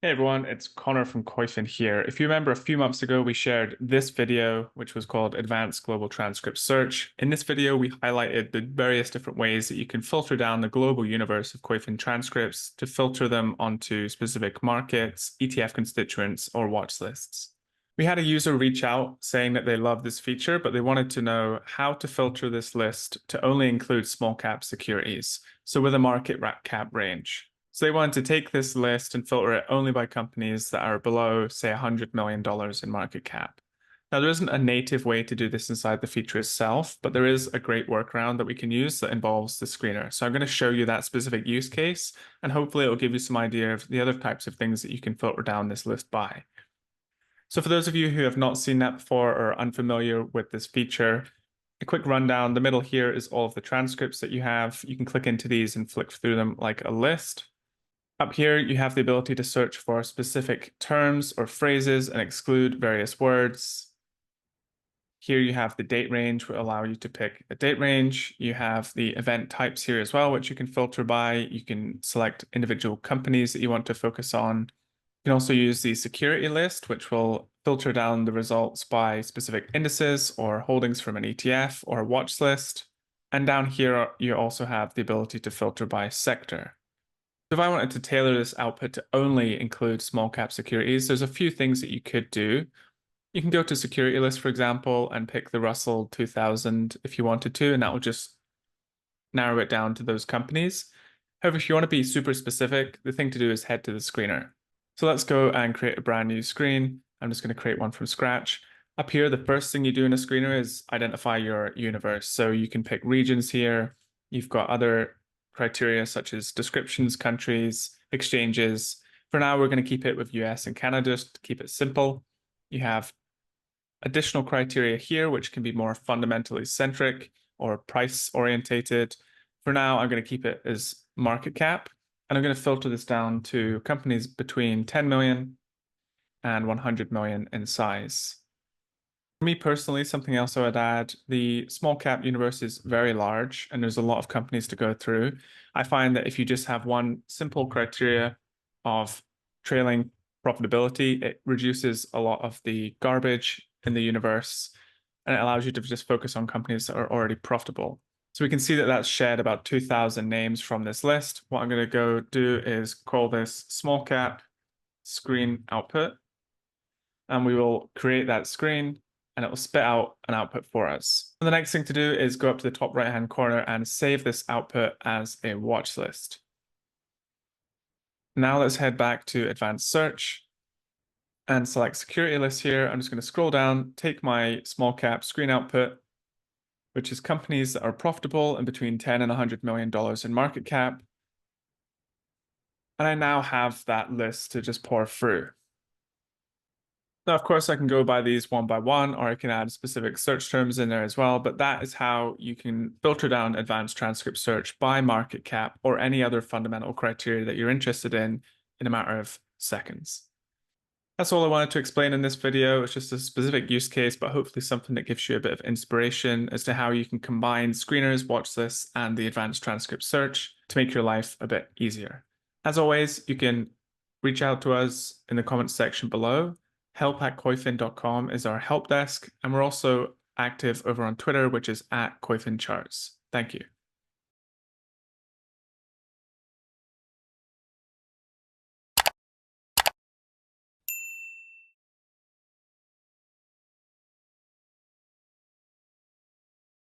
Hey everyone, it's Connor from Koyfin here. If you remember a few months ago, we shared this video, which was called Advanced Global Transcript Search. In this video, we highlighted the various different ways that you can filter down the global universe of Koyfin transcripts to filter them onto specific markets, ETF constituents, or watch lists. We had a user reach out saying that they love this feature, but they wanted to know how to filter this list to only include small cap securities, so with a market cap range. So they wanted to take this list and filter it only by companies that are below, say, $100 million in market cap. Now, there isn't a native way to do this inside the feature itself, but there is a great workaround that we can use that involves the screener. So I'm going to show you that specific use case, and hopefully it will give you some idea of the other types of things that you can filter down this list by. So for those of you who have not seen that before or are unfamiliar with this feature, a quick rundown. The middle here is all of the transcripts that you have. You can click into these and flick through them like a list. Up here, you have the ability to search for specific terms or phrases and exclude various words. Here you have the date range, which will allow you to pick a date range. You have the event types here as well, which you can filter by. You can select individual companies that you want to focus on. You can also use the security list, which will filter down the results by specific indices or holdings from an ETF or a watch list. And down here, you also have the ability to filter by sector. If I wanted to tailor this output to only include small cap securities, there's a few things that you could do. You can go to security list, for example, and pick the Russell 2000 if you wanted to, and that will just narrow it down to those companies. However, if you want to be super specific, the thing to do is head to the screener. So let's go and create a brand new screen. I'm just going to create one from scratch. Up here, the first thing you do in a screener is identify your universe. So you can pick regions here. You've got other criteria such as descriptions, countries, exchanges. For now, we're going to keep it with US and Canada just to keep it simple. You have additional criteria here, which can be more fundamentally centric or price orientated. For now, I'm going to keep it as market cap, and I'm going to filter this down to companies between 10 million and 100 million in size. For me personally, something else I would add, the small cap universe is very large and there's a lot of companies to go through. I find that if you just have one simple criteria of trailing profitability, it reduces a lot of the garbage in the universe and it allows you to just focus on companies that are already profitable. So we can see that that's shared about 2,000 names from this list. What I'm going to go do is call this small cap screen output, and we will create that screen and it will spit out an output for us. And the next thing to do is go up to the top right-hand corner and save this output as a watch list. Now let's head back to advanced search and select security list here. I'm just going to scroll down, take my small cap screen output, which is companies that are profitable and between 10 and $100 million in market cap. And I now have that list to just pour through. Now, of course, I can go by these one by one, or I can add specific search terms in there as well, but that is how you can filter down advanced transcript search by market cap or any other fundamental criteria that you're interested in a matter of seconds. That's all I wanted to explain in this video. It's just a specific use case, but hopefully something that gives you a bit of inspiration as to how you can combine screeners, watch lists, and the advanced transcript search to make your life a bit easier. As always, you can reach out to us in the comments section below. help@koyfin.com is our help desk, and we're also active over on Twitter, which is @koyfincharts. Thank you.